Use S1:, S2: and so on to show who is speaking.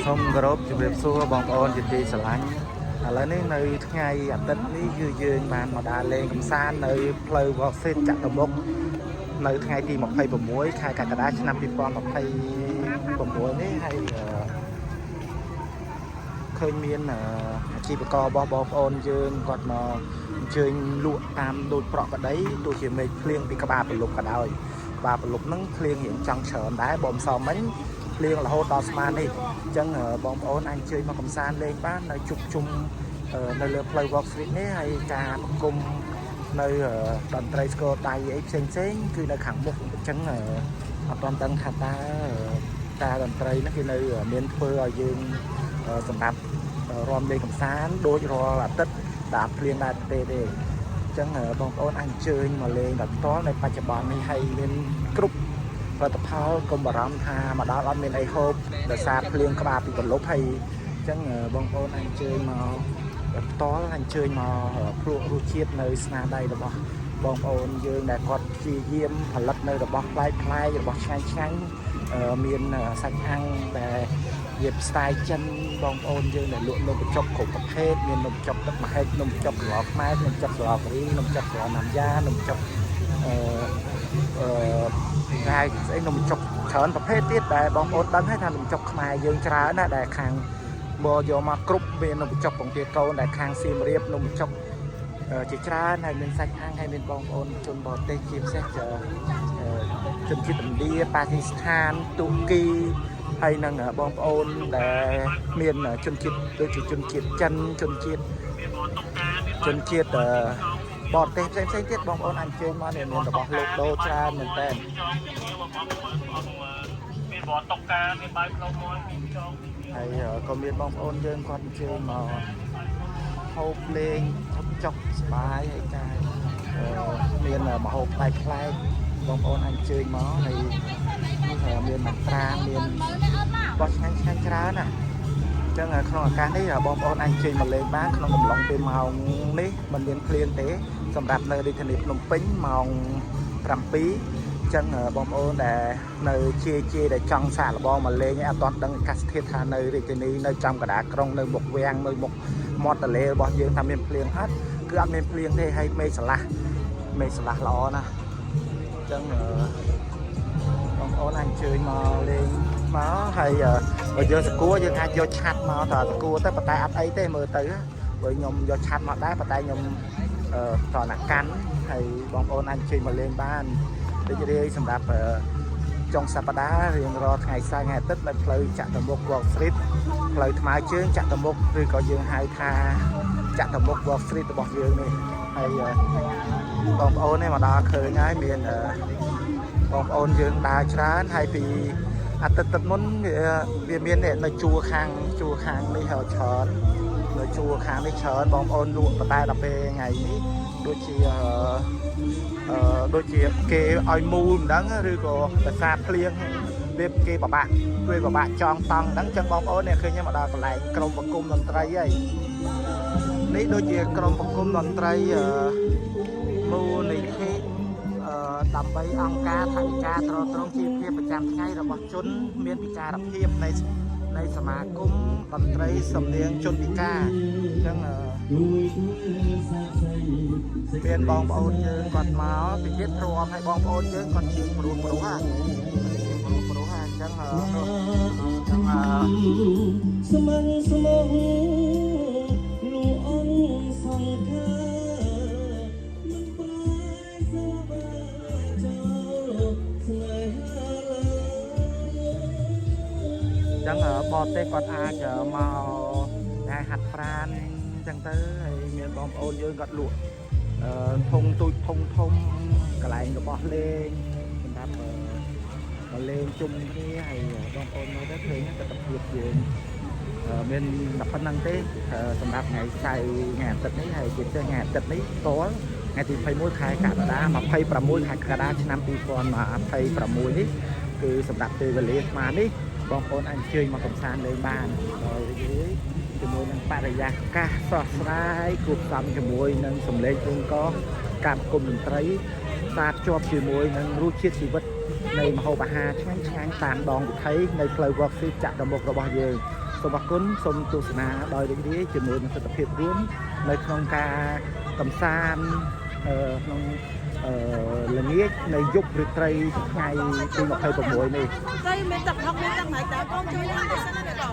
S1: សូមគោរពជម្រាបសួរបងប្អូនជាទីស្រឡាញ់ឥឡូវនេះនៅថ្ងៃអាទិត្យនេះគឺយើងបានមកដើរលេងកម្សាន្តនៅផ្លូវវ៉កសេតចតុមុខនៅថ្ងៃទី26ខែកក្កដាឆ្នាំ2026នេះហើយឃើញមានអាជីវកររបស់បងប្អូនយើងគាត់មកអញ្ជើញលក់តាមដូចប្រក់ក្តីទោះជាមេឃភ្លៀងពីក្បាលប្រលប់ក៏ដោយក្បាលប្រលប់ហ្នឹងភ្លៀងរៀងចង់ច្រើនដែរបងសំមិញភ្លៀងរហូតដល់ស្មាននេះអញ្ចឹងបងប្អូនអាចអញ្ជើញមកកំសាន្តលេងបាននៅជុំជុំនៅលើផ្លូវ Walk Street នេះហើយការប្រគំនៅតន្ត្រីស្គរដៃអីផ្សេងគឺនៅខាងមុខអញ្ចឹងអត់ទាន់ដឹងថាតើការតន្ត្រីនេះគឺនៅមានធ្វើឲ្យយើងសម្រាប់រាំលេងកំសាន្តដូចរាល់អាទិត្យដែលភ្លៀងដែរទេអញ្ចឹងបងប្អូនអាចអញ្ជើញមកលេងដល់ផ្ទាល់នៅបច្ចុប្បន្ននេះហើយមានគ្រប់ផលិតផលកុំបារម្ភថាមកដល់អត់មានអីហូបដោយសារភ្លៀងក្បាលពីប្រលប់ហើយអញ្ចឹងបងប្អូនអាចអញ្ជើញមកផ្ទាល់អញ្ជើញមកភ្លក់រសជាតិនៅស្នាដៃរបស់បងប្អូនយើងដែលគាត់ព្យាយាមផលិតនៅរបស់ផ្លែរបស់ឆ្ងាញ់មានសាច់អាំងដែលជាស្ទាយចិនបងប្អូនយើងដែលលក់នំបញ្ចុកគ្រប់ប្រភេទមាននំបញ្ចុកទឹកម្ហិចនំបញ្ចុកស្លខ្មែរនំបញ្ចុកស្លការីនំបញ្ចុកស្លណាំយ៉ានំបញ្ចុកថ្ងៃស្អីនំបញ្ចុកច្រើនប្រភេទទៀតដែលបងប្អូនដឹងហើយថានំបញ្ចុកខ្មែរយើងច្រើនណាស់ដែលខាងមកយកមកគ្រប់មាននំបញ្ចុកពងទាកូនដែលខាងសៀមរាបនំបញ្ចុកជាច្រើនហើយមានសាច់អាំងហើយមានបងប្អូនជនបរទេសជាពិសេសជនជាតិឥណ្ឌាប៉ាគីស្ថានទូគីហើយនឹងបងប្អូនដែលមានជនជាតិដូចជាជនជាតិចិនជនជាតិបរទេសផ្សេងទៀតបងប្អូនអាចជើញមកនេះមានរបស់លោកដូរច្រើនមែនតើមានបរតុកការមានបាយផ្លូវមួយមានចងហើយក៏មានបងប្អូនយើងគាត់អញ្ជើញមកហូបលេងចុកសបាយហើយការមានម្ហូបប្លែកបងប្អូនអាចអញ្ជើញមកហើយមានមាត្រាមានបោះឆ្ងាញ់ច្រើនណាអញ្ចឹងក្នុងឱកាសនេះបងប្អូនអាចជើញមកលេងបានក្នុងកំឡុងពេលម៉ោងនេះមិនមានភ្លៀងទេសម្រាប់នៅរាជធានីភ្នំពេញម៉ោង7អញ្ចឹងបងប្អូនដែលនៅជាដែលចង់សាកល្បងមកលេងអត់ទាន់ដឹងអាកាសធាតុថានៅរាជធានីនៅចំកណ្ដាលក្រុងនៅមុខវាំងនៅមុខមាត់ទន្លេរបស់យើងថាមានភ្លៀងអត់គឺអត់មានភ្លៀងទេហើយមេឃស្រឡះល្អណាស់អញ្ចឹងបងប្អូនអាចអញ្ជើញមកលេងមកហើយបើយើងស្គាល់យើងអាចយកឆាត់មកតើស្គាល់ទៅប៉ុន្តែអត់អីទេមើលទៅបើខ្ញុំយកឆាត់មកដែរប៉ុន្តែខ្ញុំតណាកាន់ហើយបងប្អូនអាចអញ្ជើញមកលេងបានរីករាយសម្រាប់ចុងសប្តាហ៍រៀងរាល់ថ្ងៃសៅរ៍ថ្ងៃអាទិត្យនៅផ្លូវចតុមុខ Walk Street ផ្លូវថ្មើរជើងចតុមុខឬក៏យើងហៅថាចតុមុខ Walk Street របស់យើងនេះហើយបងប្អូននេះមកដល់ឃើញហើយមានបងប្អូនយើងដើរច្រើនហើយពីអាទិត្យទឹកមុនវាមាននៅជួរខាងនេះច្រើននៅជួរខាងនេះច្រើនបងប្អូនលក់តែដល់ពេលថ្ងៃនេះដូចជាគេឲ្យមូលមិនដឹងឬក៏ដោយសារភ្លៀងវាគេពិបាកចងតង់ហ្នឹងចឹងបងប្អូននេះឃើញមកដល់កន្លែងក្រុមប្រគំតន្ត្រីហើយនេះដូចជាក្រុមប្រគំតន្ត្រីមូលនិធិដើម្បីអង្គការថវិកាទ្រទ្រង់ជីវភាពប្រចាំថ្ងៃរបស់ជនមានពិការភាពនៃសមាគមតន្ត្រីសំនៀងជនពិការអញ្ចឹងមានបងប្អូនយើងគាត់មកពីទៀតព្រមឲ្យបងប្អូនយើងគាត់ជាព្រោះអញ្ចឹងស្មឹងលោកអង្គសង្ខាចឹងបរទេសគាត់អាចមកតែហាត់ប្រាណចឹងទៅហើយមានបងប្អូនយើងគាត់លក់ធុងទូចធំកន្លែងរបស់លេងសម្រាប់មកលេងជុំគ្នាហើយបងប្អូនមើលទៅឃើញទស្សនវិជ្ជាយើងមានតែប៉ុណ្្នឹងទេសម្រាប់ថ្ងៃសៅរ៍ថ្ងៃអាទិត្យនេះហើយជាថ្ងៃអាទិត្យនេះតលថ្ងៃទី21ខែកក្កដា26ខែកក្កដាឆ្នាំ2026នេះគឺសម្រាប់ពេលវេលាស្មើនេះបងប្អូនអាចអញ្ជើញមកកំសាន្តលេងបានដោយជាមួយនឹងបរិយាកាសស្រស់ស្រាយគួបផ្សំជាមួយនឹងសម្លេងឧងកការប្រគំតន្ត្រីសាភ្ជាប់ជាមួយនឹងរសជាតិជីវិត នៃម្ហូបអាហារឆ្ងាញ់ៗតាមដងវិថីនៅផ្លូវ Walk Street ចតុមុខរបស់យើង សូមអរគុណសូមទស្សនាដោយរីករាយជាមួយនឹងទស្សនភាពរួមនៅក្នុងការកំសាន្តក្នុងល្ងាចនៃយប់រាត្រីថ្ងៃទី26នេះ
S2: đây mấy tập học mấy tập máy tá con chơi ăn để sao nó đỏ